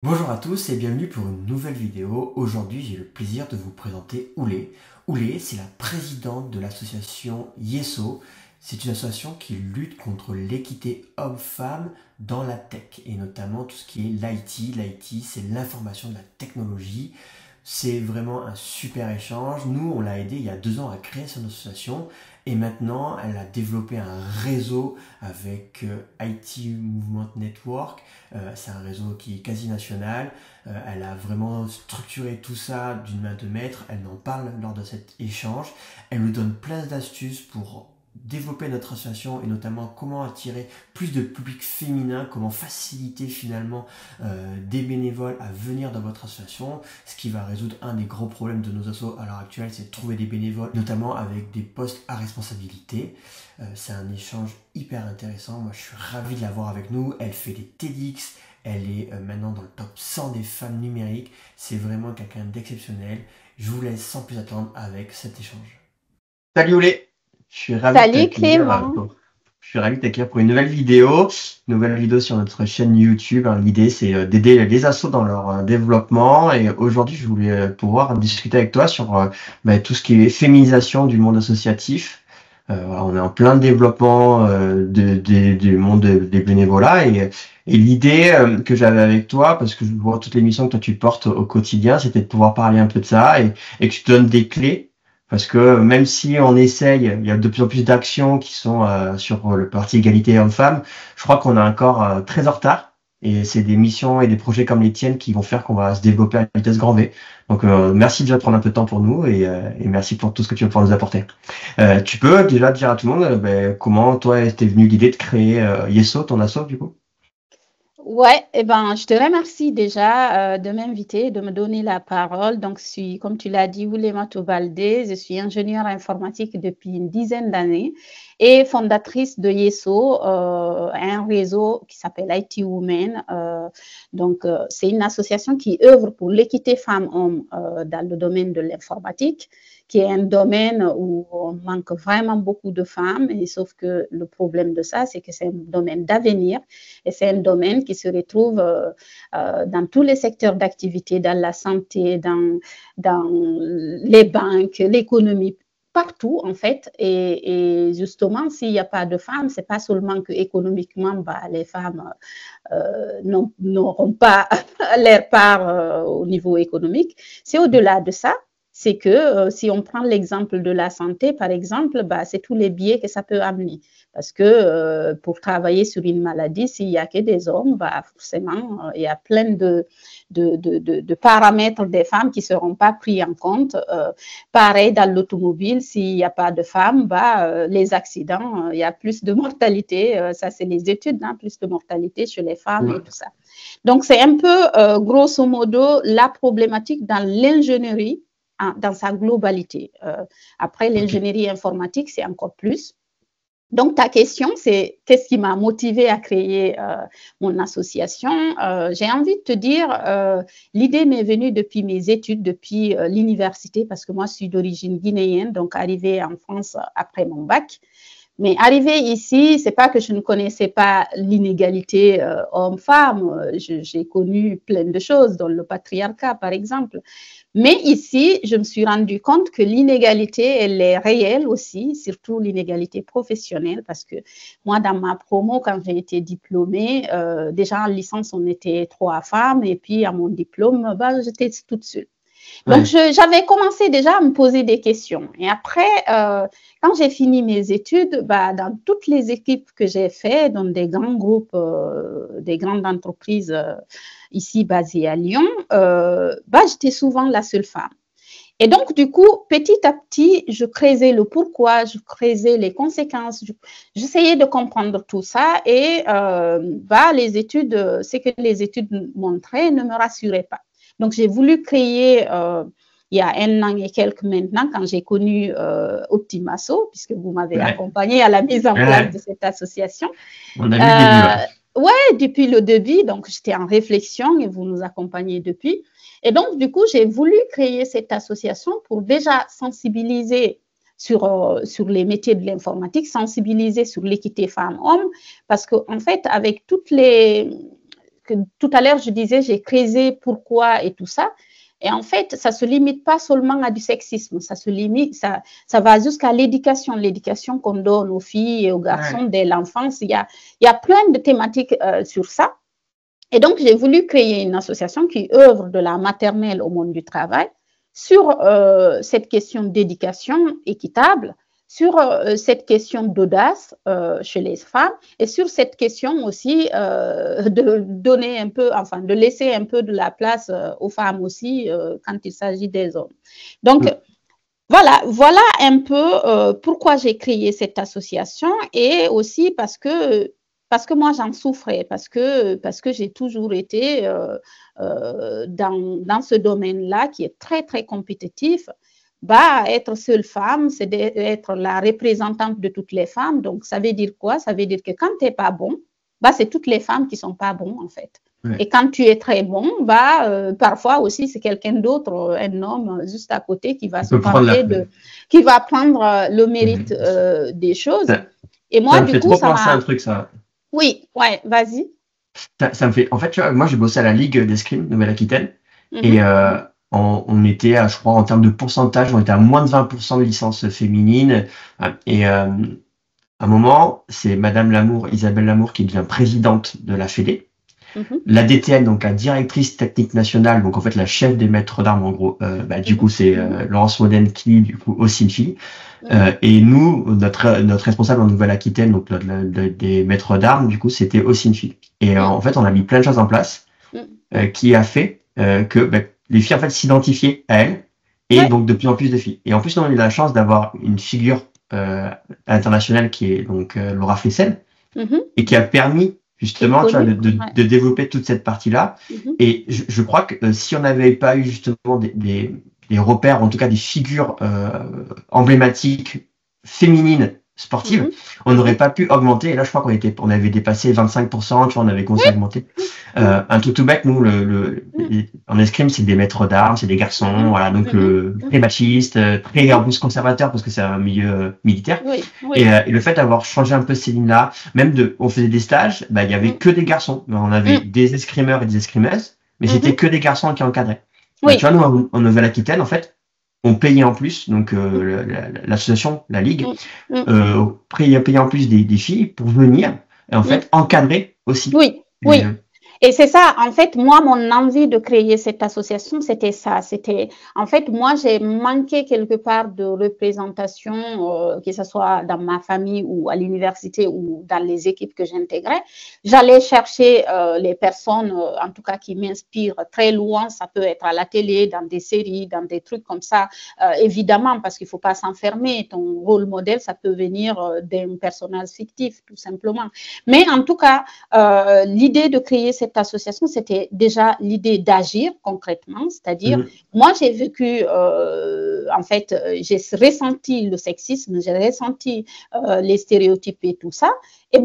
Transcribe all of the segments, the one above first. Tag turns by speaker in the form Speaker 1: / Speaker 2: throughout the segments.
Speaker 1: Bonjour à tous et bienvenue pour une nouvelle vidéo. Aujourd'hui, j'ai le plaisir de vous présenter Oulé. Oulé, c'est la présidente de l'association Yeso. C'est une association qui lutte contre l'équité homme-femme dans la tech et notamment tout ce qui est l'IT. L'IT, c'est l'information de la technologie. C'est vraiment un super échange. Nous, on l'a aidé il y a 2 ans à créer son association et maintenant, elle a développé un réseau avec IT Movement Network. C'est un réseau qui est quasi national. Elle a vraiment structuré tout ça d'une main de maître. Elle en parle lors de cet échange. Elle nous donne plein d'astuces pour développer notre association et notamment comment attirer plus de public féminin, comment faciliter finalement des bénévoles à venir dans votre association, ce qui va résoudre un des gros problèmes de nos assos à l'heure actuelle, c'est de trouver des bénévoles, notamment avec des postes à responsabilité. C'est un échange hyper intéressant, moi je suis ravi de l'avoir avec nous, elle fait des TEDx, elle est maintenant dans le top 100 des femmes numériques, c'est vraiment quelqu'un d'exceptionnel. Je vous laisse sans plus attendre avec cet échange. Salut Olé, je suis ravi de
Speaker 2: Salut
Speaker 1: t'accueillir.
Speaker 2: Clément.
Speaker 1: Je suis ravi de t'accueillir pour une nouvelle vidéo sur notre chaîne YouTube. Hein. L'idée, c'est d'aider les assos dans leur développement. Et aujourd'hui, je voulais pouvoir discuter avec toi sur tout ce qui est féminisation du monde associatif. Voilà, on est en plein développement du monde des bénévolats. Et l'idée que j'avais avec toi, parce que je vois toutes les missions que toi tu portes au quotidien, c'était de pouvoir parler un peu de ça et que tu te donnes des clés parce que même si on essaye, il y a de plus en plus d'actions qui sont sur le parti égalité homme-femme, je crois qu'on est encore très en retard. Et c'est des missions et des projets comme les tiennes qui vont faire qu'on va se développer à vitesse grand V. Donc merci déjà de prendre un peu de temps pour nous et merci pour tout ce que tu vas pouvoir nous apporter. Tu peux déjà dire à tout le monde comment toi t'es venu l'idée de créer Yeso, ton asso du coup?
Speaker 2: Ouais, je te remercie déjà de m'inviter, de me donner la parole. Donc, comme tu l'as dit, Oulématou Baldé, je suis ingénieure informatique depuis une dizaine d'années et fondatrice de Yeso, un réseau qui s'appelle IT Women. C'est une association qui œuvre pour l'équité femmes-hommes dans le domaine de l'informatique, qui est un domaine où on manque vraiment beaucoup de femmes. Et sauf que le problème de ça, c'est que c'est un domaine d'avenir. Et c'est un domaine qui se retrouve dans tous les secteurs d'activité, dans la santé, dans les banques, l'économie, partout en fait. Et justement, s'il n'y a pas de femmes, c'est pas seulement que économiquement, les femmes n'auront pas leur part au niveau économique. C'est au-delà de ça. C'est que si on prend l'exemple de la santé, par exemple, c'est tous les biais que ça peut amener. Parce que pour travailler sur une maladie, s'il n'y a que des hommes, forcément, il y a plein de paramètres des femmes qui ne seront pas pris en compte. Pareil dans l'automobile, s'il n'y a pas de femmes, les accidents, il y a plus de mortalité. Ça, c'est les études, hein, plus de mortalité chez les femmes et tout ça. Donc, c'est un peu, grosso modo, la problématique dans l'ingénierie dans sa globalité. Après,
Speaker 1: Ok.
Speaker 2: l'ingénierie informatique, c'est encore plus. Donc, ta question, c'est qu'est-ce qui m'a motivée à créer mon association? J'ai envie de te dire, l'idée m'est venue depuis mes études, depuis l'université, parce que moi, je suis d'origine guinéenne, donc arrivée en France après mon bac. Mais arrivée ici, c'est pas que je ne connaissais pas l'inégalité homme-femme. J'ai connu plein de choses, dont le patriarcat, par exemple. Mais ici, je me suis rendu compte que l'inégalité, elle est réelle aussi, surtout l'inégalité professionnelle, parce que moi, dans ma promo, quand j'ai été diplômée, déjà en licence, on était 3 femmes, et puis à mon diplôme, j'étais toute seule. Donc,
Speaker 1: Ouais.
Speaker 2: j'avais commencé déjà à me poser des questions. Et après, quand j'ai fini mes études, dans toutes les équipes que j'ai faites, dans des grands groupes, des grandes entreprises ici basées à Lyon, j'étais souvent la seule femme. Et donc, du coup, petit à petit, je creusais le pourquoi, je creusais les conséquences, j'essayais de comprendre tout ça et les études, ce que les études montraient ne me rassuraient pas. Donc, j'ai voulu créer, il y a 1 an et quelques maintenant, quand j'ai connu Optimaso, puisque vous m'avez
Speaker 1: Ouais.
Speaker 2: accompagné à la mise en place
Speaker 1: Ouais.
Speaker 2: de cette association.
Speaker 1: On a vu le début, ouais.
Speaker 2: Euh, ouais, depuis le début, donc j'étais en réflexion et vous nous accompagnez depuis. Et donc, du coup, j'ai voulu créer cette association pour déjà sensibiliser sur les métiers de l'informatique, sensibiliser sur l'équité femmes-hommes, parce qu'en fait, avec toutes les tout à l'heure, je disais, j'ai creusé pourquoi et tout ça. Et en fait, ça se limite pas seulement à du sexisme, ça va jusqu'à l'éducation qu'on donne aux filles et aux garçons dès l'enfance. Il y a plein de thématiques sur ça. Et donc, j'ai voulu créer une association qui œuvre de la maternelle au monde du travail sur cette question d'éducation équitable, sur cette question d'audace chez les femmes et sur cette question aussi de donner un peu, enfin, de laisser un peu de la place aux femmes aussi quand il s'agit des hommes. Donc, voilà un peu pourquoi j'ai créé cette association et aussi parce que moi j'en souffrais, parce que j'ai toujours été dans ce domaine-là qui est très, très compétitif. Être seule femme, c'est être la représentante de toutes les femmes. Donc, ça veut dire quoi? Ça veut dire que quand tu n'es pas bon, c'est toutes les femmes qui ne sont pas bonnes, en fait. Ouais. Et quand tu es très bon, parfois aussi, c'est quelqu'un d'autre, un homme juste à côté qui va se vanter qui va prendre le mérite des choses.
Speaker 1: Et moi, du coup, ça m'a... un truc, ça.
Speaker 2: Oui, ouais, vas-y.
Speaker 1: Ça me fait... En fait, tu vois, moi, j'ai bossé à la Ligue d'escrime Nouvelle-Aquitaine. Et on était, je crois, en termes de pourcentage, on était à moins de 20% de licences féminines. Et à un moment, c'est Madame Lamour, Isabelle Lamour, qui devient présidente de la Fédé. La DTN, donc la directrice technique nationale, donc en fait la chef des maîtres d'armes, en gros, du coup, c'est Laurence Modène qui, du coup, aussi une fille. Et nous, notre responsable en Nouvelle-Aquitaine, donc des maîtres d'armes, du coup, c'était aussi une fille. Et en fait, on a mis plein de choses en place qui a fait que les filles en fait s'identifiaient à elles et donc de plus en plus de filles. Et en plus, on a eu la chance d'avoir une figure internationale qui est donc Laura Flessel et qui a permis justement de développer toute cette partie-là. Et je crois que si on n'avait pas eu justement des repères, en tout cas des figures emblématiques féminines sportives, on n'aurait pas pu augmenter. Et là, je crois on avait dépassé 25%, tu vois, on avait commencé à augmenter. Un tout bête, nous, en escrime, c'est des maîtres d'armes, c'est des garçons, voilà, donc très machistes, très en plus conservateurs parce que c'est un milieu militaire. Et le fait d'avoir changé un peu ces lignes-là, même on faisait des stages, il y avait que des garçons. On avait des escrimeurs et des escrimeuses, mais c'était que des garçons qui encadraient. Tu vois, nous, en Nouvelle-Aquitaine, en fait, on payait en plus, donc l'association, la Ligue, payait en plus des filles pour venir, et en fait, encadrer aussi.
Speaker 2: Oui. Et c'est ça, en fait, moi, mon envie de créer cette association, c'était ça. En fait, moi, j'ai manqué quelque part de représentation, que ce soit dans ma famille ou à l'université ou dans les équipes que j'intégrais. J'allais chercher les personnes, en tout cas, qui m'inspirent très loin. Ça peut être à la télé, dans des séries, dans des trucs comme ça. Évidemment, parce qu'il ne faut pas s'enfermer. Ton rôle modèle, ça peut venir d'un personnage fictif, tout simplement. Mais en tout cas, l'idée de créer cette association, c'était déjà l'idée d'agir concrètement, c'est-à-dire, moi, j'ai vécu, en fait, j'ai ressenti le sexisme, j'ai ressenti les stéréotypes et tout ça, et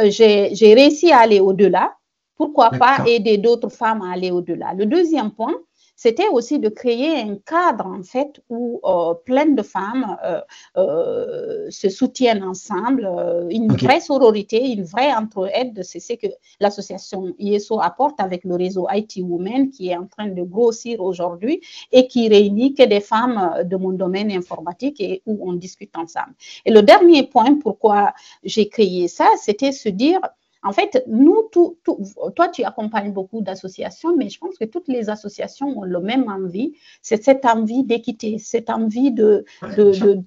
Speaker 2: j'ai réussi à aller au-delà. Pourquoi pas aider d'autres femmes à aller au-delà? Le deuxième point, c'était aussi de créer un cadre, en fait, où plein de femmes se soutiennent ensemble, une vraie sororité, une vraie entraide. C'est ce que l'association YESO apporte avec le réseau IT Women qui est en train de grossir aujourd'hui et qui réunit que des femmes de mon domaine informatique et où on discute ensemble. Et le dernier point, pourquoi j'ai créé ça, c'était se dire... En fait, nous, toi, tu accompagnes beaucoup d'associations, mais je pense que toutes les associations ont la même envie. C'est cette envie d'équité, cette envie de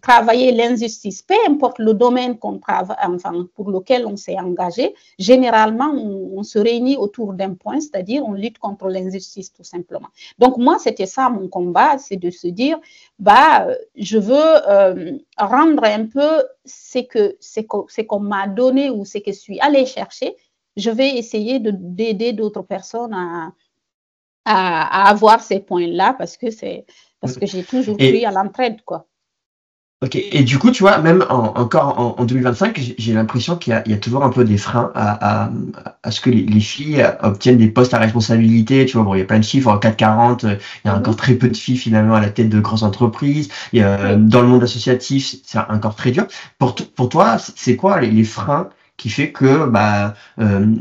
Speaker 2: travailler l'injustice. Peu importe le domaine qu'on travaille, enfin, pour lequel on s'est engagé, généralement, on se réunit autour d'un point, c'est-à-dire on lutte contre l'injustice, tout simplement. Donc, moi, c'était ça mon combat, c'est de se dire, je veux rendre un peu ce qu'on m'a donné ou ce que je suis allée chercher. Je vais essayer d'aider d'autres personnes à avoir ces points-là parce que j'ai toujours cru à l'entraide, quoi.
Speaker 1: Ok, et du coup, tu vois, même encore en 2025, j'ai l'impression qu'il y a toujours un peu des freins à ce que les filles obtiennent des postes à responsabilité. Tu vois, bon, il y a plein de chiffres, en 440, il y a encore très peu de filles finalement à la tête de grandes entreprises. Dans le monde associatif, c'est encore très dur. Pour toi, c'est quoi les freins qui fait que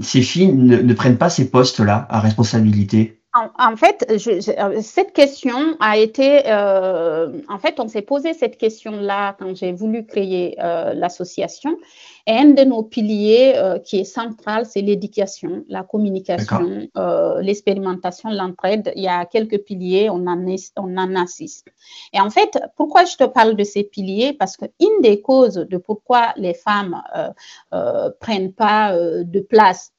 Speaker 1: ces filles ne prennent pas ces postes-là à responsabilité?
Speaker 2: En fait, cette question a été, en fait, on s'est posé cette question-là quand j'ai voulu créer l'association. Et un de nos piliers qui est central, c'est l'éducation, la
Speaker 1: D'accord.
Speaker 2: communication, l'expérimentation, l'entraide. Il y a quelques piliers, on en a 6. Et en fait, pourquoi je te parle de ces piliers? Parce qu'une des causes de pourquoi les femmes prennent pas de place.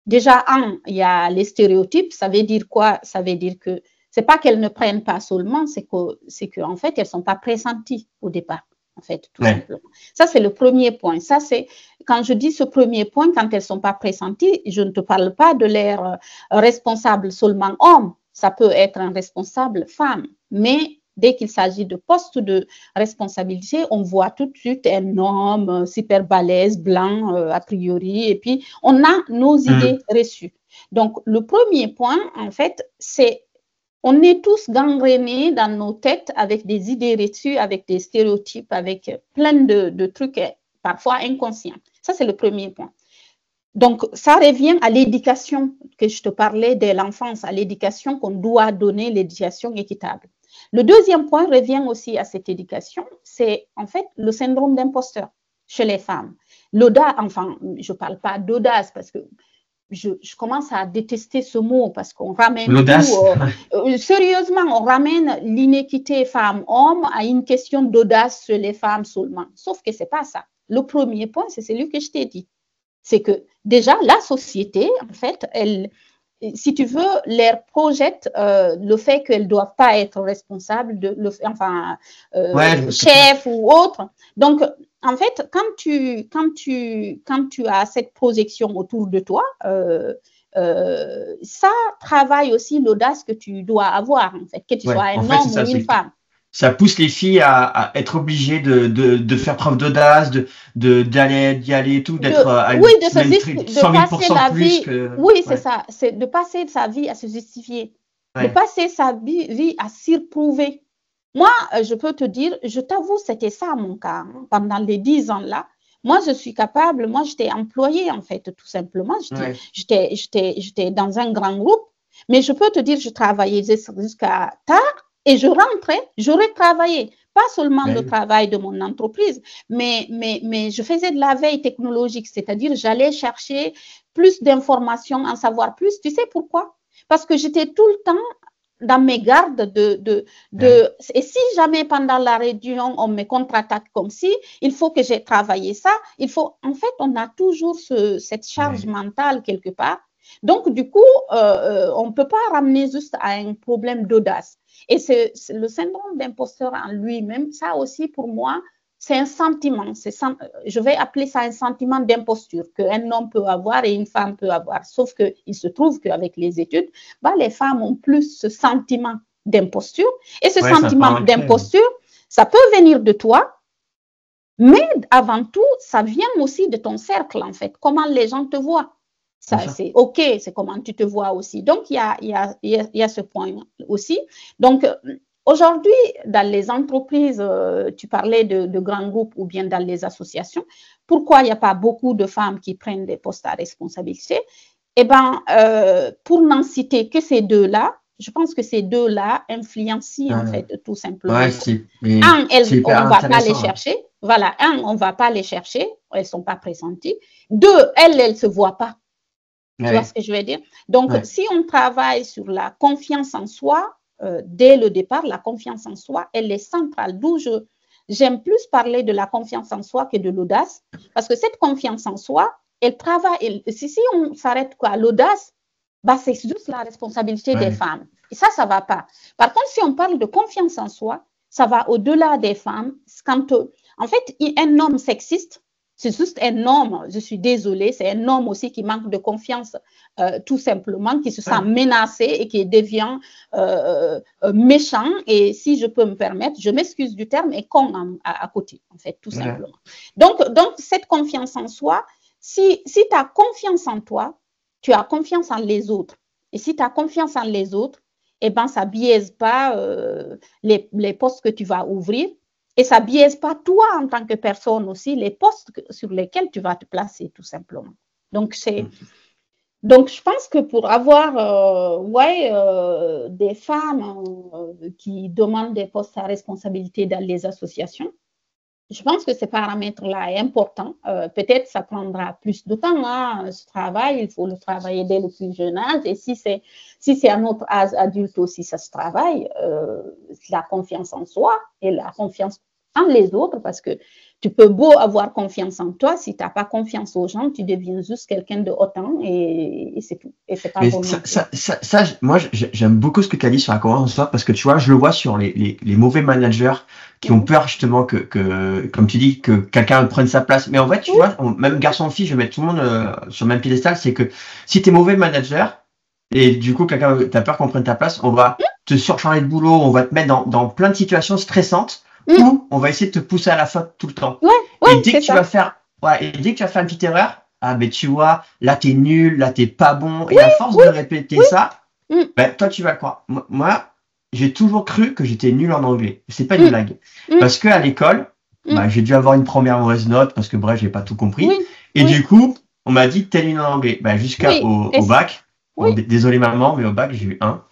Speaker 2: Déjà, il y a les stéréotypes. Ça veut dire quoi? Ça veut dire que c'est pas qu'elles ne prennent pas seulement, c'est qu'en fait, elles sont pas pressenties au départ, en fait, tout
Speaker 1: Ouais.
Speaker 2: simplement. Ça, c'est le premier point. Ça, c'est, quand je dis ce premier point, quand elles sont pas pressenties, je ne te parle pas de leur responsable seulement homme. Ça peut être un responsable femme, mais dès qu'il s'agit de postes de responsabilité, on voit tout de suite un homme super balèze, blanc, a priori, et puis on a nos idées reçues. Donc, le premier point, en fait, c'est on est tous gangrénés dans nos têtes avec des idées reçues, avec des stéréotypes, avec plein de trucs parfois inconscients. Ça, c'est le premier point. Donc, ça revient à l'éducation que je te parlais de l'enfance, à l'éducation qu'on doit donner, l'éducation équitable. Le deuxième point revient aussi à cette éducation, c'est en fait le syndrome d'imposteur chez les femmes. L'audace, enfin, je ne parle pas d'audace parce que je commence à détester ce mot parce qu'on ramène
Speaker 1: L'audace.
Speaker 2: tout. Sérieusement, on ramène l'inéquité femmes-hommes à une question d'audace chez les femmes seulement. Sauf que ce n'est pas ça. Le premier point, c'est celui que je t'ai dit. C'est que déjà, la société, en fait, elle, si tu veux, leur projette le fait qu'elles ne doivent pas être responsables, chef ou autre. Donc, en fait, quand tu as cette projection autour de toi, ça travaille aussi l'audace que tu dois avoir, en fait, que tu sois un homme ou une femme.
Speaker 1: Ça pousse les filles à être obligées de faire preuve d'audace, d'y aller et tout, d'être à
Speaker 2: oui, de
Speaker 1: 100 000%
Speaker 2: la
Speaker 1: plus
Speaker 2: vie.
Speaker 1: que.
Speaker 2: Oui, c'est ça. C'est de passer sa vie à se justifier, de passer sa vie à s'y prouver. Moi, je peux te dire, je t'avoue, c'était ça mon cas. Hein. Pendant les 10 ans-là, moi, je suis capable, moi, j'étais employée, en fait, tout simplement. J'étais dans un grand groupe, mais je peux te dire, je travaillais jusqu'à tard et je rentrais, j'aurais travaillé. Pas seulement le travail de mon entreprise, mais je faisais de la veille technologique, c'est-à-dire j'allais chercher plus d'informations, en savoir plus. Tu sais pourquoi? Parce que j'étais tout le temps dans mes gardes et si jamais pendant la réunion on me contre-attaque comme si, il faut que j'ai travaillé ça, en fait, on a toujours cette charge mentale quelque part. Donc, du coup, on ne peut pas ramener juste à un problème d'audace. Et c'est le syndrome d'imposteur en lui-même, ça aussi pour moi, c'est un sentiment. Je vais appeler ça un sentiment d'imposture qu'un homme peut avoir et une femme peut avoir. Sauf qu'il se trouve qu'avec les études, les femmes ont plus ce sentiment d'imposture. Et ce sentiment d'imposture, ça peut venir de toi, mais avant tout, ça vient aussi de ton cercle, en fait. Comment les gens te voient. Ça, c'est OK, c'est comment tu te vois aussi. Donc, il y a ce point aussi. Donc, aujourd'hui, dans les entreprises, tu parlais de grands groupes ou bien dans les associations, pourquoi il n'y a pas beaucoup de femmes qui prennent des postes à responsabilité? Eh bien, pour n'en citer que ces deux-là, je pense que ces deux-là influencent en fait tout simplement. On ne va pas les chercher. Voilà, on ne va pas les chercher, elles ne sont pas pressenties. Deux, elles ne se voient pas. Tu vois ce que je veux dire? Donc, si on travaille sur la confiance en soi, dès le départ, la confiance en soi, elle est centrale. D'où j'aime plus parler de la confiance en soi que de l'audace, parce que cette confiance en soi, elle travaille. Si on s'arrête à l'audace, c'est juste la responsabilité des femmes. Et ça ne va pas. Par contre, si on parle de confiance en soi, ça va au-delà des femmes. En fait, un homme sexiste, c'est juste un homme, je suis désolée, c'est un homme aussi qui manque de confiance, tout simplement, qui se sent menacé et qui devient méchant. Et si je peux me permettre, je m'excuse du terme, et con à côté, en fait, tout simplement. Donc, cette confiance en soi, si tu as confiance en toi, tu as confiance en les autres. Et si tu as confiance en les autres, ça ne biaise pas les postes que tu vas ouvrir. Et ça biaise pas toi en tant que personne aussi les postes sur lesquels tu vas te placer tout simplement. Donc donc je pense que pour avoir des femmes qui demandent des postes à responsabilité dans les associations, je pense que ce paramètre-là est important. Peut-être ça prendra plus de temps, hein, ce travail, il faut le travailler dès le plus jeune âge. Et si c'est à notre âge adulte aussi, ça se travaille, la confiance en soi et la confiance en les autres, parce que tu peux beau avoir confiance en toi, si tu n'as pas confiance aux gens, tu deviens juste quelqu'un de hautain et c'est tout. Et c'est pas
Speaker 1: Mais
Speaker 2: bon.
Speaker 1: moi, j'aime beaucoup ce que tu as dit sur la confiance en soi parce que tu vois, je le vois sur les mauvais managers qui ont peur justement comme tu dis, que quelqu'un prenne sa place. Mais en fait, tu vois, même garçon-fille, je vais mettre tout le monde sur le même piédestal, c'est que si tu es mauvais manager et du coup, t'as peur qu'on prenne ta place, on va te surcharger de boulot, on va te mettre dans plein de situations stressantes où on va essayer de te pousser à la faute tout le temps. Et dès que tu vas faire, et dès que tu vas faire une petite erreur, ah, ben, tu vois, là, t'es nul, là, t'es pas bon. Et à force de répéter ça, ben, toi, tu vas quoi? Moi, j'ai toujours cru que j'étais nul en anglais. C'est pas une blague. Parce que à l'école, j'ai dû avoir une première mauvaise note parce que bref, j'ai pas tout compris. Et du coup, on m'a dit que t'es nul en anglais. Ben, au bac. Bon, désolé maman, mais au bac, j'ai eu 1.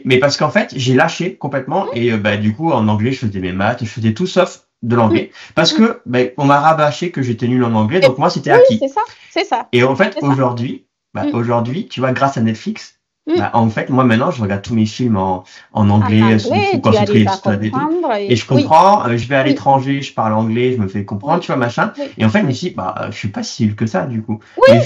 Speaker 1: Mais parce qu'en fait, j'ai lâché complètement. Et du coup, en anglais, je faisais mes maths, je faisais tout sauf de l'anglais. Parce que on m'a rabâché que j'étais nul en anglais, donc moi, c'était acquis.
Speaker 2: C'est ça.
Speaker 1: Et en fait, aujourd'hui, tu vois, grâce à Netflix, en fait, moi maintenant, je regarde tous mes films en anglais, sous-titrés, et je comprends. Je vais à l'étranger, je parle anglais, je me fais comprendre, tu vois, machin. Et en fait, je me dis, je suis pas si nul que ça, du coup. Mais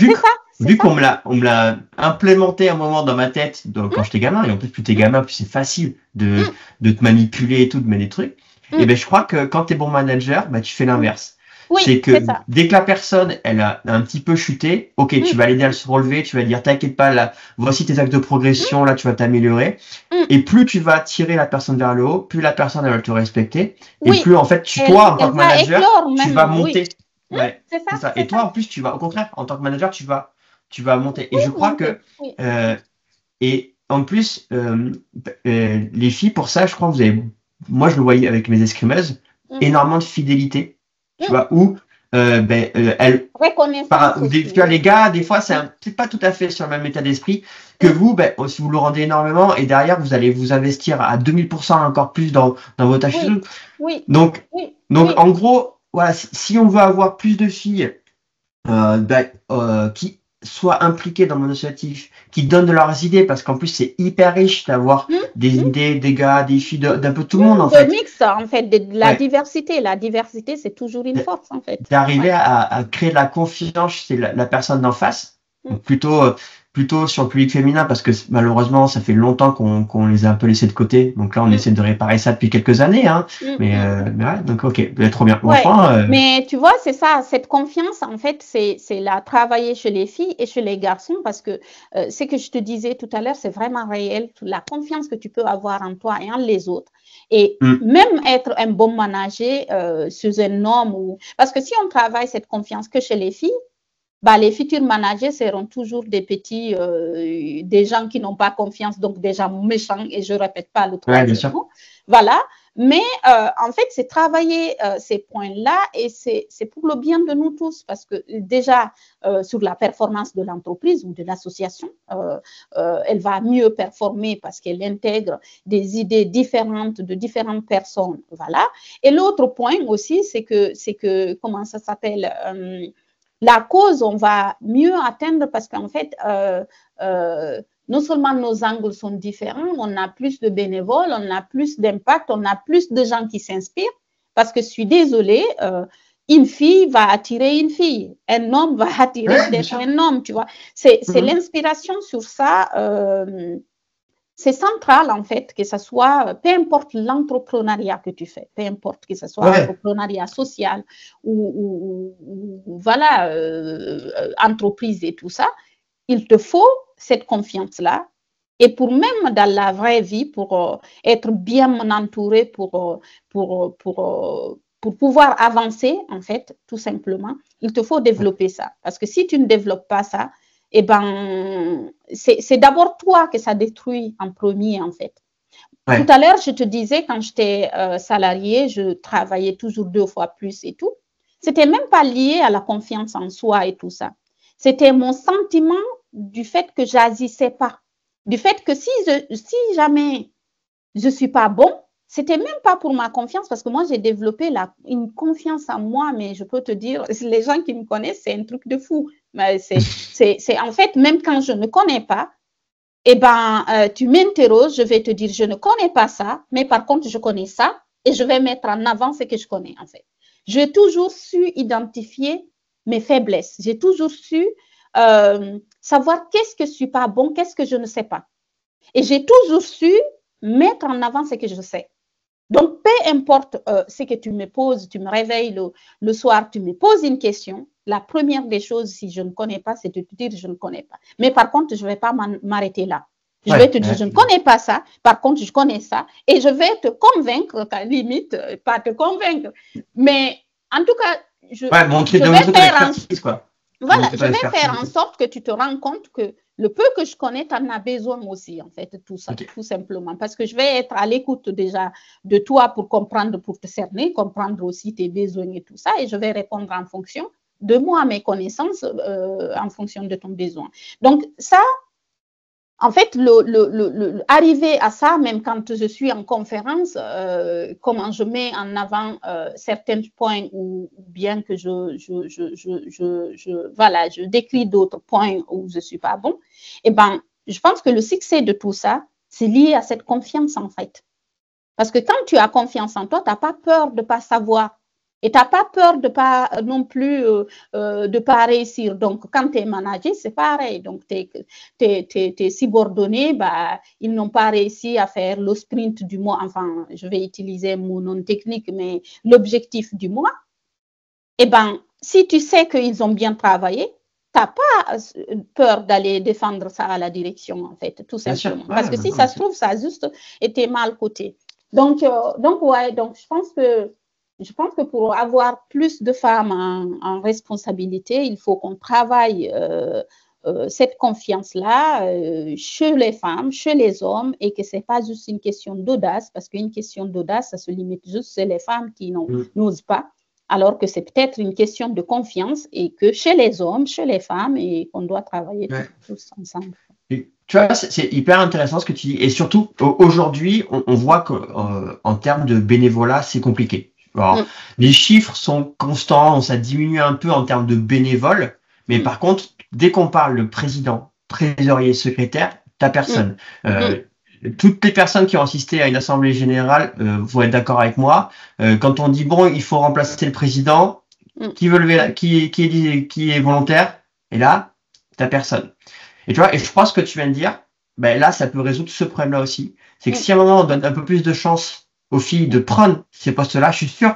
Speaker 1: vu qu'on me l'a implémenté un moment dans ma tête quand j'étais gamin, et en plus, plus t'es gamin, plus c'est facile de te manipuler et tout, de mettre des trucs. Et je crois que quand t'es bon manager, tu fais l'inverse. C'est que dès que la personne, elle a un petit peu chuté, ok, tu vas l'aider à se relever, tu vas dire, t'inquiète pas, là, voici tes actes de progression, là, tu vas t'améliorer. Et plus tu vas tirer la personne vers le haut, plus la personne, elle va te respecter. Et plus, en fait, toi, en tant que manager, tu vas monter. C'est ça. Et toi, en plus, au contraire, en tant que manager, tu vas monter. Et je crois que, et en plus, les filles, pour ça, je crois que moi, je le voyais avec mes escrimeuses, énormément de fidélité. Tu vois, où elle, tu vois, les gars, des fois, c'est pas tout à fait sur le même état d'esprit que vous. Si vous le rendez énormément, et derrière, vous allez vous investir à 2000% encore plus dans vos tâches. Donc, en gros, voilà, si on veut avoir plus de filles qui soient impliquées dans mon associatif, qui donnent de leurs idées, parce qu'en plus, c'est hyper riche d'avoir des idées, des gars, des filles, d'un peu tout le monde, en fait.
Speaker 2: Mix, en fait, de la diversité. La diversité, c'est toujours une force, en fait.
Speaker 1: D'arriver à créer de la confiance chez la personne d'en face, donc plutôt sur le public féminin, parce que malheureusement, ça fait longtemps qu'on les a un peu laissés de côté. Donc là, on essaie de réparer ça depuis quelques années. Hein. Mais ouais, donc ok, trop bien. Enfin,
Speaker 2: mais tu vois, c'est ça, cette confiance, en fait, c'est la travailler chez les filles et chez les garçons, parce que ce que je te disais tout à l'heure, c'est vraiment réel, la confiance que tu peux avoir en toi et en les autres. Et même être un bon manager sous un homme, parce que si on travaille cette confiance que chez les filles, les futurs managers seront toujours des petits, des gens qui n'ont pas confiance, donc des gens méchants, et je ne répète pas le troisième mot. Voilà. Mais en fait, c'est travailler ces points-là et c'est pour le bien de nous tous, parce que déjà, sur la performance de l'entreprise ou de l'association, elle va mieux performer parce qu'elle intègre des idées différentes de différentes personnes. Voilà. Et l'autre point aussi, c'est que comment ça s'appelle la cause, on va mieux atteindre parce qu'en fait, non seulement nos angles sont différents, on a plus de bénévoles, on a plus d'impact, on a plus de gens qui s'inspirent. Parce que je suis désolée, une fille va attirer une fille, un homme va attirer un homme, tu vois. C'est l'inspiration sur ça. C'est central, en fait, que ce soit, peu importe l'entrepreneuriat que tu fais, peu importe que ce soit l'entrepreneuriat social ou voilà, entreprise et tout ça, il te faut cette confiance-là. Et pour même dans la vraie vie, pour être bien entouré, pour pouvoir avancer, en fait, tout simplement, il te faut développer ça. Parce que si tu ne développes pas ça, c'est d'abord toi que ça détruit en premier, en fait. Tout à l'heure, je te disais, quand j'étais salariée, je travaillais toujours 2 fois plus et tout. C'était même pas lié à la confiance en soi et tout ça. C'était mon sentiment du fait que j'agissais pas. Du fait que si jamais je suis pas bon, c'était même pas pour ma confiance parce que moi, j'ai développé une confiance en moi, mais je peux te dire, les gens qui me connaissent, c'est un truc de fou. C'est en fait, même quand je ne connais pas, eh ben, tu m'interroges, je vais te dire, je ne connais pas ça, mais par contre, je connais ça et je vais mettre en avant ce que je connais, en fait. J'ai toujours su identifier mes faiblesses. J'ai toujours su savoir qu'est-ce que je suis pas bon, qu'est-ce que je ne sais pas. Et j'ai toujours su mettre en avant ce que je sais. Donc, peu importe ce que tu me poses, tu me réveilles le soir, tu me poses une question. La première des choses, si je ne connais pas, c'est de te dire je ne connais pas. Mais par contre, je ne vais pas m'arrêter là. Je vais te dire, je ne connais pas ça. Par contre, je connais ça. Et je vais te convaincre, à la limite, pas te convaincre. Mais en tout cas, je vais faire en sorte que tu te rends compte que le peu que je connais, tu en as besoin aussi, en fait, tout ça, tout simplement. Parce que je vais être à l'écoute déjà de toi pour comprendre, pour te cerner, comprendre aussi tes besoins et tout ça. Et je vais répondre en fonction de moi, mes connaissances, en fonction de ton besoin. Donc, ça, en fait, arriver à ça, même quand je suis en conférence, comment je mets en avant certains points ou bien que je décris d'autres points où je ne suis pas bon, eh ben, je pense que le succès de tout ça, c'est lié à cette confiance, en fait. Parce que quand tu as confiance en toi, tu n'as pas peur de ne pas savoir. Et tu n'as pas peur de pas non plus de pas réussir. Donc, quand tu es manager, c'est pareil. Donc, tes subordonnés, bah, ils n'ont pas réussi à faire le sprint du mois. Enfin, je vais utiliser mon nom technique, mais l'objectif du mois. Eh bien, si tu sais qu'ils ont bien travaillé, tu n'as pas peur d'aller défendre ça à la direction, en fait, tout simplement. Parce que si ça se trouve, ça a juste été mal coté. Donc, je pense que pour avoir plus de femmes en responsabilité, il faut qu'on travaille cette confiance-là chez les femmes, chez les hommes, et que ce n'est pas juste une question d'audace, parce qu'une question d'audace, ça se limite juste chez les femmes qui n'osent pas, alors que c'est peut-être une question de confiance et que chez les hommes, chez les femmes, et qu'on doit travailler tous ensemble.
Speaker 1: Tu vois, c'est hyper intéressant ce que tu dis. Et surtout, aujourd'hui, on voit qu'en termes de bénévolat, c'est compliqué. Alors, les chiffres sont constants, ça diminue un peu en termes de bénévoles. Mais par contre, dès qu'on parle de président, trésorier, secrétaire, t'as personne. Toutes les personnes qui ont assisté à une assemblée générale vont être d'accord avec moi. Quand on dit, bon, il faut remplacer le président, qui est volontaire, et là, t'as personne. Et tu vois, et je crois ce que tu viens de dire, ben là, ça peut résoudre ce problème-là aussi. C'est que si à un moment, on donne un peu plus de chance aux filles de prendre ces postes-là, je suis sûr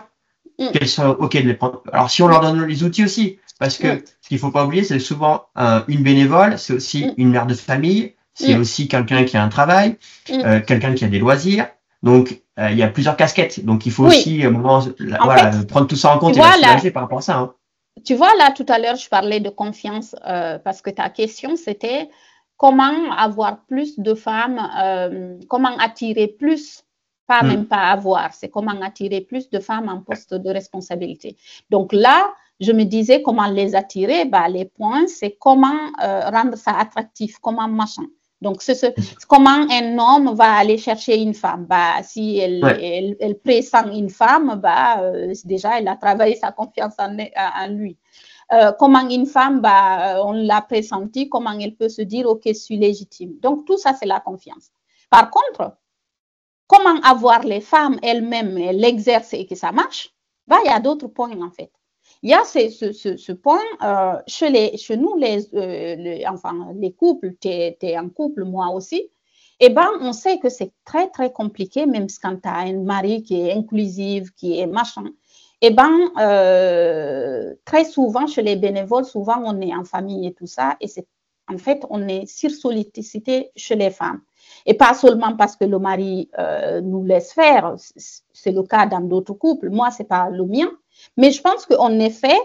Speaker 1: qu'elles sont OK de les prendre. Alors, si on leur donne les outils aussi, parce que ce qu'il faut pas oublier, c'est souvent une bénévole, c'est aussi une mère de famille, c'est aussi quelqu'un qui a un travail, quelqu'un qui a des loisirs. Donc, il y a plusieurs casquettes. Donc, il faut aussi, à un moment, prendre tout ça en compte et la soulager par rapport à ça. Hein.
Speaker 2: Tu vois, là, tout à l'heure, je parlais de confiance parce que ta question, c'était comment avoir plus de femmes, comment attirer plus, pas même pas avoir, c'est comment attirer plus de femmes en poste de responsabilité. Donc là, je me disais comment les attirer, bah, les points, c'est comment rendre ça attractif, comment machin. Donc, comment un homme va aller chercher une femme. Bah, si elle pressent une femme, bah, déjà, elle a travaillé sa confiance en lui. Comment une femme, bah, on l'a pressenti, comment elle peut se dire, OK, je suis légitime. Donc, tout ça, c'est la confiance. Par contre, comment avoir les femmes elles-mêmes, l'exercer et que ça marche, bah, il y a d'autres points, en fait. Il y a ce point chez nous, les couples, tu es en couple, moi aussi, eh ben, on sait que c'est très, très compliqué, même quand tu as un mari qui est inclusif, qui est machin. Eh ben, très souvent, chez les bénévoles, souvent, on est en famille et tout ça, et en fait, on est sursollicité chez les femmes. Et pas seulement parce que le mari nous laisse faire, c'est le cas dans d'autres couples. Moi, c'est pas le mien. Mais je pense qu'en effet,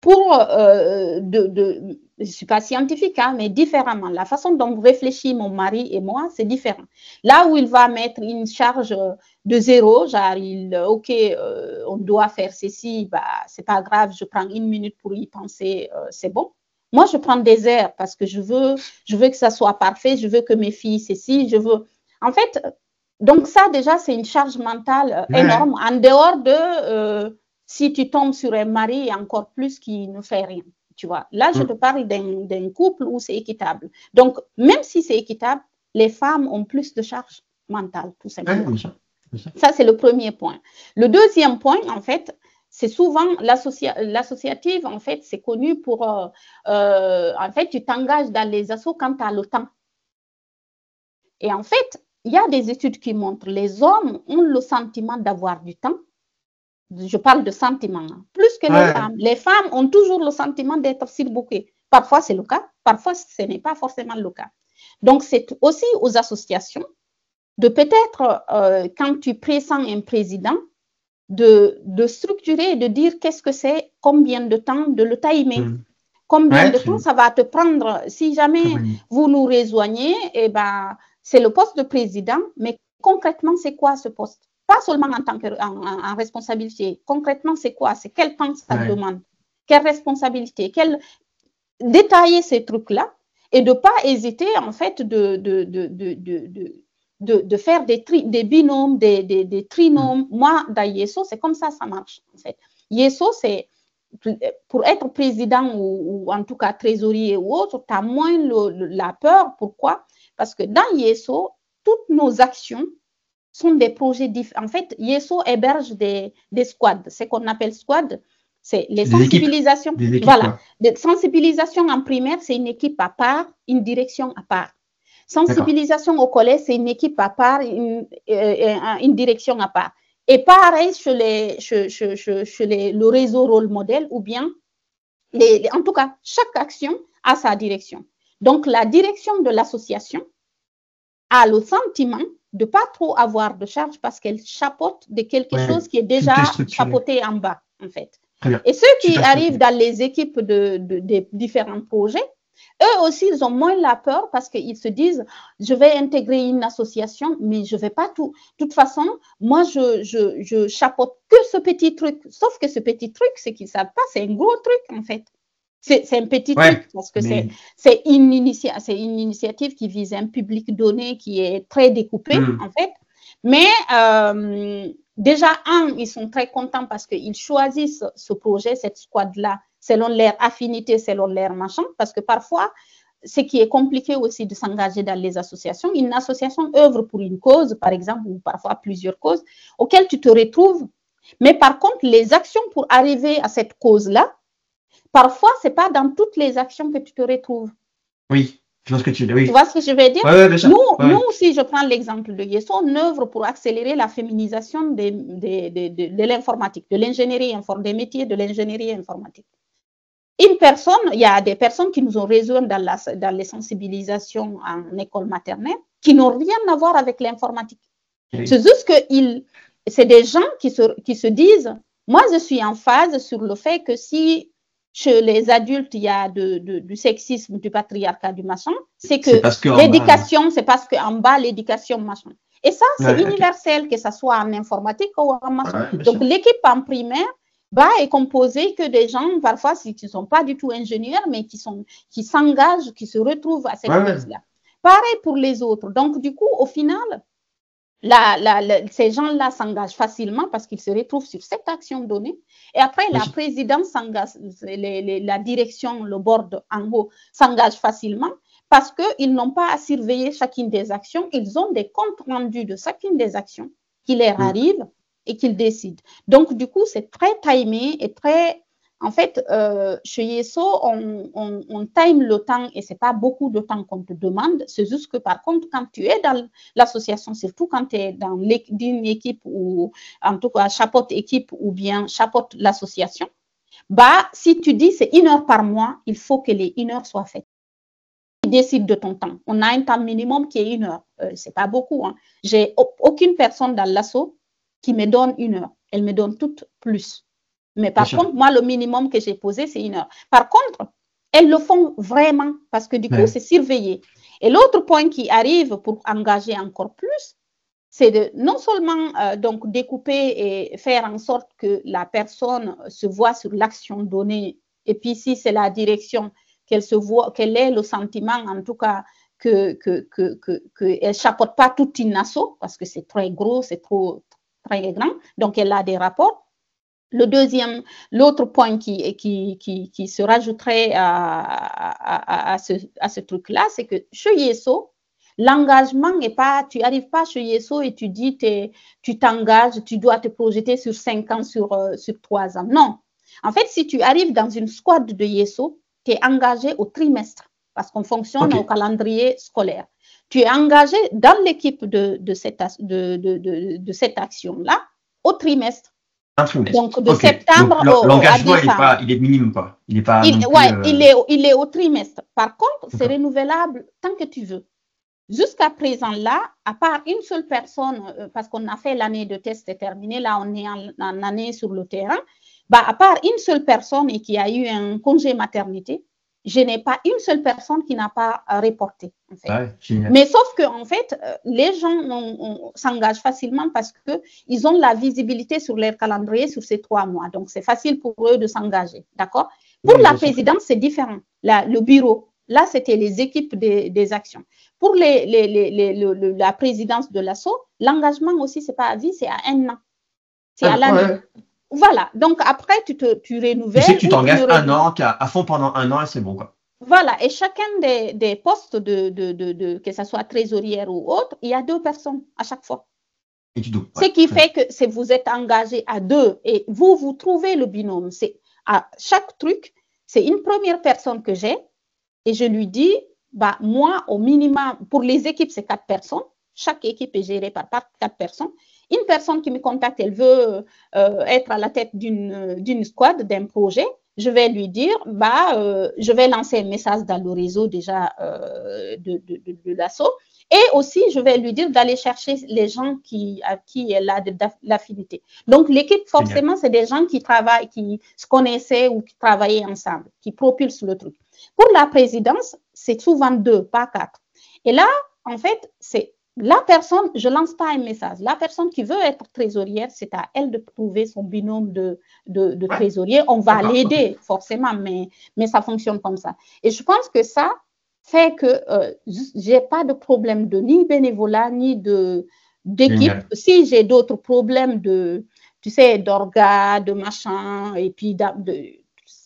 Speaker 2: pour, je ne suis pas scientifique, hein, mais différemment. La façon dont réfléchit mon mari et moi, c'est différent. Là où il va mettre une charge de zéro, genre, OK, on doit faire ceci, bah, c'est pas grave, je prends 1 minute pour y penser, c'est bon. Moi, je prends des airs parce que je veux que ça soit parfait, je veux que mes filles, ceci, je veux. En fait, donc ça, déjà, c'est une charge mentale énorme, en dehors de si tu tombes sur un mari, et encore plus qui ne fait rien. Tu vois, là, je te parle d'un couple où c'est équitable. Donc, même si c'est équitable, les femmes ont plus de charge mentale, tout simplement. Ça, c'est le premier point. Le deuxième point, en fait, c'est souvent l'associative, en fait, c'est connu pour, en fait, tu t'engages dans les assos quand tu as le temps. Et en fait, il y a des études qui montrent que les hommes ont le sentiment d'avoir du temps. Je parle de sentiment, plus que les femmes. Les femmes ont toujours le sentiment d'être surbookées. Parfois, c'est le cas. Parfois, ce n'est pas forcément le cas. Donc, c'est aussi aux associations de peut-être, quand tu pressens un président, de structurer et de dire qu'est-ce que c'est, combien de temps, de le timer. Combien de temps ça va te prendre. Si jamais vous nous rejoignez, eh ben, c'est le poste de président, mais concrètement, c'est quoi ce poste? Pas seulement en tant en responsabilité. Concrètement, c'est quoi? C'est quel temps ça demande? Quelle responsabilité? Détailler ces trucs-là et de ne pas hésiter, en fait, de faire des binômes, des trinômes. Moi, dans Yeso, c'est comme ça marche, en fait. Yeso, c'est pour être président ou en tout cas trésorier ou autre, tu as moins la peur. Pourquoi? Parce que dans Yeso, toutes nos actions sont des projets différents. En fait, Yeso héberge des squads. Ce qu'on appelle squad, c'est les sensibilisations.
Speaker 1: Équipes,
Speaker 2: voilà. Des sensibilisations en primaire, c'est une équipe à part, une direction à part. Sensibilisation au collège, c'est une équipe à part, une direction à part. Et pareil chez le réseau rôle modèle ou bien, en tout cas, chaque action a sa direction. Donc, la direction de l'association a le sentiment de ne pas trop avoir de charge parce qu'elle chapeaute de quelque chose qui est déjà chapeauté en bas, en fait. Et ceux qui arrivent dans les équipes de différents projets, eux aussi, ils ont moins la peur parce qu'ils se disent, je vais intégrer une association, mais je ne vais pas tout. De toute façon, moi, je chapeaute que ce petit truc. Sauf que ce petit truc, c'est qu'ils ne savent pas, c'est un gros truc, en fait. C'est un petit truc parce que c'est une initiative qui vise un public donné qui est très découpé, en fait. Mais déjà, ils sont très contents parce qu'ils choisissent ce projet, cette squad-là, selon leur affinité, selon leur machin, parce que parfois, ce qui est compliqué aussi de s'engager dans les associations, une association œuvre pour une cause, par exemple, ou parfois plusieurs causes, auxquelles tu te retrouves. Mais par contre, les actions pour arriver à cette cause-là, parfois, ce n'est pas dans toutes les actions que tu te retrouves.
Speaker 1: Oui, je vois ce que tu veux dire.
Speaker 2: Tu vois ce que je veux dire?
Speaker 1: Nous,
Speaker 2: si je prends l'exemple de Yeso, on œuvre pour accélérer la féminisation de l'informatique, de l'ingénierie informatique, des métiers de l'ingénierie informatique. Il y a des personnes qui nous ont rejoints dans les sensibilisations en école maternelle qui n'ont rien à voir avec l'informatique. C'est juste que c'est des gens qui se disent, moi, je suis en phase sur le fait que si chez les adultes, il y a du sexisme, du patriarcat, du machin, c'est que l'éducation, c'est parce qu'en bas, l'éducation, machin. Et ça, c'est universel, que ça soit en informatique ou en machin. Donc, l'équipe en primaire est composée que des gens, parfois, qui ne sont pas du tout ingénieurs, mais qui s'engagent, qui se retrouvent à cette place-là. Pareil pour les autres. Donc, du coup, au final, ces gens-là s'engagent facilement parce qu'ils se retrouvent sur cette action donnée. Et après, la présidence s'engage, la direction, le board en haut s'engage facilement parce qu'ils n'ont pas à surveiller chacune des actions. Ils ont des comptes rendus de chacune des actions qui leur arrivent et qu'ils décident. Donc, du coup, c'est très timé et très... En fait, chez Yeso, on time le temps et ce n'est pas beaucoup de temps qu'on te demande. C'est juste que par contre, quand tu es dans l'association, surtout quand tu es dans une équipe ou en tout cas chapeaute équipe ou bien chapeaute l'association, si tu dis c'est 1 heure par mois, il faut que les 1 heure soient faites. Tu décides de ton temps. On a un temps minimum qui est 1 heure. Ce n'est pas beaucoup. Hein. J'ai aucune personne dans l'asso qui me donne 1 heure. Elle me donne toutes plus. Mais par contre, moi, le minimum que j'ai posé, c'est 1 heure. Par contre, elles le font vraiment parce que du coup, c'est surveillé. Et l'autre point qui arrive pour engager encore plus, c'est de non seulement donc découper et faire en sorte que la personne se voit sur l'action donnée, et puis si c'est la direction, qu'elle se voit, qu'elle ait le sentiment en tout cas qu'elle ne chapeaute pas toute une asso, parce que c'est très gros, c'est trop très grand, donc elle a des rapports. L'autre point qui se rajouterait à ce truc-là, c'est que chez Yeso, l'engagement n'est pas, tu n'arrives pas chez Yeso et tu dis, tu t'engages, tu dois te projeter sur 5 ans, sur 3 ans. Non. En fait, si tu arrives dans une squad de Yeso, tu es engagé au trimestre parce qu'on fonctionne au calendrier scolaire. Tu es engagé dans l'équipe de cette action-là au trimestre. Donc, de septembre
Speaker 1: l'engagement, il est minime, quoi. Il est pas.
Speaker 2: Il est au trimestre. Par contre, c'est renouvelable tant que tu veux. Jusqu'à présent, là, à part une seule personne, parce qu'on a fait l'année de test est terminée, là, on est en année sur le terrain, à part une seule personne et qui a eu un congé maternité, je n'ai pas une seule personne qui n'a pas reporté. En fait. Mais sauf que, en fait, les gens s'engagent facilement parce qu'ils ont la visibilité sur leur calendrier sur ces 3 mois. Donc, c'est facile pour eux de s'engager. D'accord? Pour la présidence, c'est différent. Le bureau, là, c'était les équipes des actions. Pour la présidence de l'ASSO, l'engagement aussi, ce n'est pas à vie, c'est à 1 an. C'est à l'année. Voilà, donc après, tu renouvelles.
Speaker 1: Tu sais que tu t'engages 1 an, à fond pendant 1 an et c'est bon, quoi.
Speaker 2: Voilà, et chacun des postes, que ce soit trésorière ou autre, il y a 2 personnes à chaque fois.
Speaker 1: Et tu dois.
Speaker 2: Ce qui fait que vous êtes engagé à 2 et vous trouvez le binôme. À chaque truc, c'est une première personne que j'ai et je lui dis, moi, au minimum, pour les équipes, c'est 4 personnes. Chaque équipe est gérée par 4 personnes. Une personne qui me contacte, elle veut être à la tête d'une squad, d'un projet. Je vais lui dire, je vais lancer un message dans le réseau déjà de l'ASSO. Et aussi, je vais lui dire d'aller chercher les gens à qui elle a de l'affinité. Donc, l'équipe, forcément, c'est des gens qui travaillent, qui se connaissaient ou qui travaillaient ensemble, qui propulsent le truc. Pour la présidence, c'est souvent 2, pas 4. Et là, en fait, c'est la personne, je ne lance pas un message. La personne qui veut être trésorière, c'est à elle de trouver son binôme de trésorier. On va l'aider, forcément, mais ça fonctionne comme ça. Et je pense que ça fait que je n'ai pas de problème ni bénévolat, ni d'équipe. Si j'ai d'autres problèmes d'orgas, de machin, et puis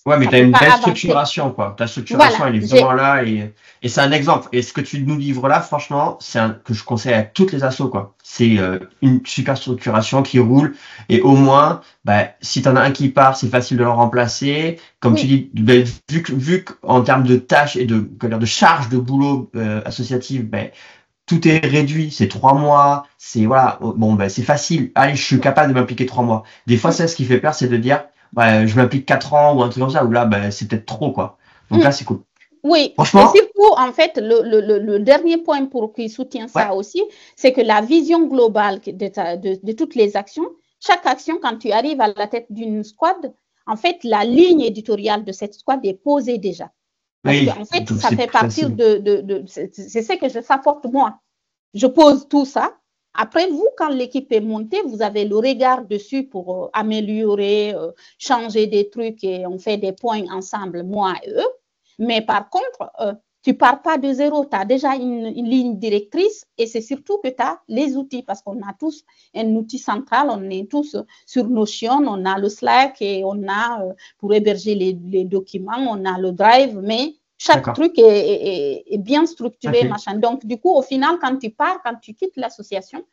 Speaker 1: ouais, mais tu as une belle structuration, quoi. Ta structuration, elle est vraiment là et c'est un exemple. Et ce que tu nous livres là, franchement, que je conseille à toutes les assos, quoi. C'est une super structuration qui roule et au moins, si tu en as un qui part, c'est facile de le remplacer. Comme tu dis, vu qu'en termes de tâches et de charge de boulot associative, tout est réduit, c'est 3 mois, c'est c'est facile. Allez, je suis capable de m'impliquer 3 mois. Des fois, c'est ce qui fait peur, c'est de dire, je m'implique 4 ans ou un truc comme ça, où là, c'est peut-être trop, quoi. Donc là, c'est cool.
Speaker 2: Oui, franchement, et surtout, en fait, le dernier point qui soutient ça aussi, c'est que la vision globale de toutes les actions, chaque action, quand tu arrives à la tête d'une squad, en fait, la ligne éditoriale de cette squad est posée déjà. Parce qu'en fait, ça fait partie c'est ce que ça porte moi. Je pose tout ça. Après, vous, quand l'équipe est montée, vous avez le regard dessus pour améliorer, changer des trucs et on fait des points ensemble, moi et eux. Mais par contre, tu ne pars pas de zéro. Tu as déjà une ligne directrice et c'est surtout que tu as les outils parce qu'on a tous un outil central. On est tous sur Notion, on a le Slack et on a, pour héberger les documents, on a le Drive, mais chaque truc est bien structuré, machin. Donc, du coup, au final, quand tu quittes l'association,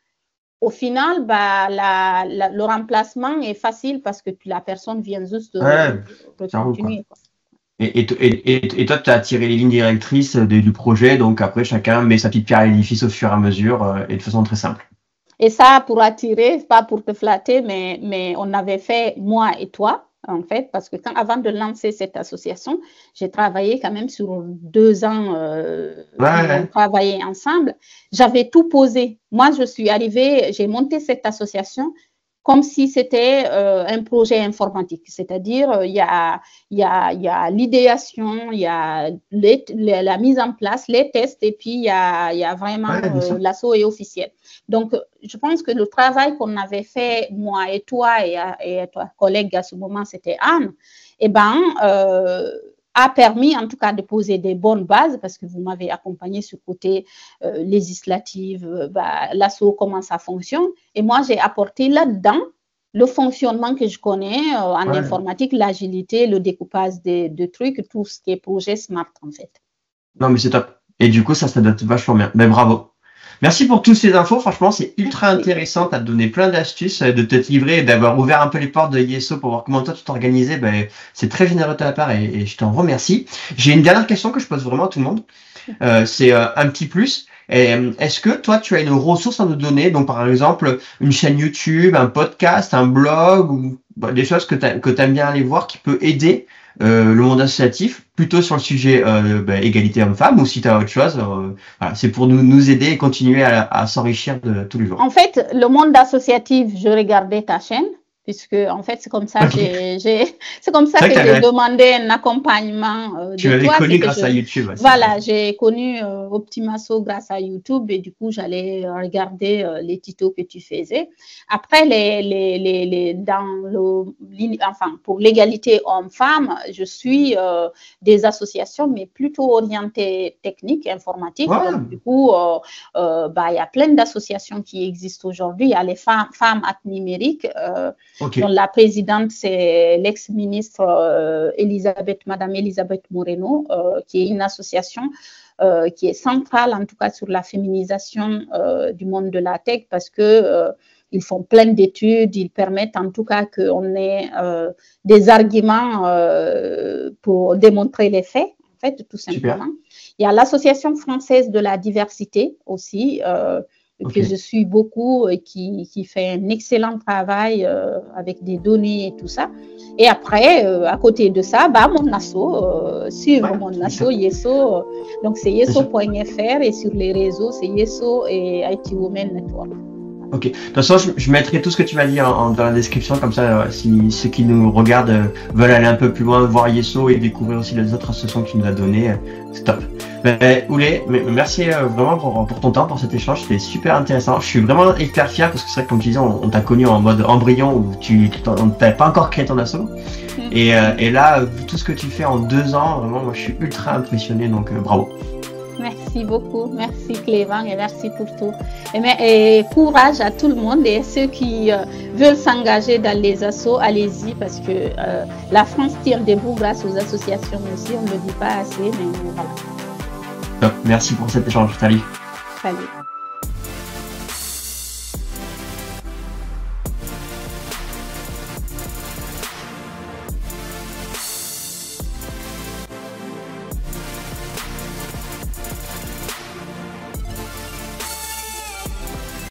Speaker 2: au final, le remplacement est facile parce que la personne vient juste continuer.
Speaker 1: Et toi, tu as tiré les lignes directrices du projet, donc après, chacun met sa petite pierre à l'édifice au fur et à mesure et de façon très simple.
Speaker 2: Et ça, pour attirer, pas pour te flatter, mais on avait fait, moi et toi, en fait, parce que avant de lancer cette association, j'ai travaillé quand même sur 2 ans, on travaillait ensemble. J'avais tout posé. Moi, je suis arrivée, j'ai monté cette association. comme si c'était un projet informatique. C'est-à-dire, il y a l'idéation, il y a la mise en place, les tests, et puis il y a vraiment l'assaut est officiel. Donc, je pense que le travail qu'on avait fait, moi et toi, et toi, collègue à ce moment, c'était Anne, eh ben, a permis en tout cas de poser des bonnes bases parce que vous m'avez accompagné sur le côté législatif, l'assaut, comment ça fonctionne. Et moi, j'ai apporté là-dedans le fonctionnement que je connais en informatique, l'agilité, le découpage de trucs, tout ce qui est projet Smart en fait.
Speaker 1: Non, mais c'est top. Et du coup, ça doit être vachement bien. Ben, bravo. Merci pour toutes ces infos. Franchement, c'est ultra intéressant. Tu as donné plein d'astuces, de te livrer et d'avoir ouvert un peu les portes de Yeso pour voir comment toi tu t'organisais. Ben, c'est très généreux de ta part et je t'en remercie. J'ai une dernière question que je pose vraiment à tout le monde. C'est un petit plus. Est-ce que toi, tu as une ressource à nous donner? Donc, par exemple, une chaîne YouTube, un podcast, un blog ou des choses que tu aimes bien aller voir qui peut aider le monde associatif, plutôt sur le sujet égalité homme-femme, ou si tu as autre chose, voilà, c'est pour nous aider et continuer à s'enrichir de tous les jours.
Speaker 2: En fait, le monde associatif, je regardais ta chaîne, puisque en fait, c'est comme ça que j'ai demandé un accompagnement
Speaker 1: tu m'avais connu grâce à YouTube.
Speaker 2: Voilà, j'ai connu Optimasso grâce à YouTube et du coup, j'allais regarder les tutos que tu faisais. Après, pour l'égalité homme-femme, je suis des associations, mais plutôt orientées techniques, informatiques.
Speaker 1: Voilà.
Speaker 2: Du coup, il y a plein d'associations qui existent aujourd'hui. Il y a les femmes numériques. Dont la présidente, c'est l'ex-ministre Madame Elisabeth Moreno, qui est une association qui est centrale, en tout cas, sur la féminisation du monde de la tech, parce que ils font plein d'études, ils permettent en tout cas qu'on ait des arguments pour démontrer les faits, en fait, tout simplement. Super. Il y a l'Association française de la diversité aussi, que je suis beaucoup et qui fait un excellent travail avec des données et tout ça. Et après, à côté de ça, mon asso, suivre mon asso, Yeso. Donc, c'est yeso.fr et sur les réseaux, c'est Yeso et IT Women Network.
Speaker 1: Ok. De toute façon, je mettrai tout ce que tu m'as dit dans la description, comme ça, si ceux qui nous regardent veulent aller un peu plus loin, voir Yeso et découvrir aussi les autres associations que tu nous as données, c'est top. Oulé, merci vraiment pour ton temps, pour cet échange, c'était super intéressant. Je suis vraiment hyper fier parce que c'est vrai que comme tu disais, on t'a connu en mode embryon où on t'avait pas encore créé ton asso. Et là, tout ce que tu fais en 2 ans, vraiment, moi, je suis ultra impressionné, donc bravo.
Speaker 2: Merci beaucoup, merci Clément et merci pour tout. Et courage à tout le monde et ceux qui veulent s'engager dans les assos, allez-y parce que la France tire debout grâce aux associations aussi, on ne le dit pas assez, mais voilà.
Speaker 1: Top, merci pour cet échange, salut.
Speaker 2: Salut.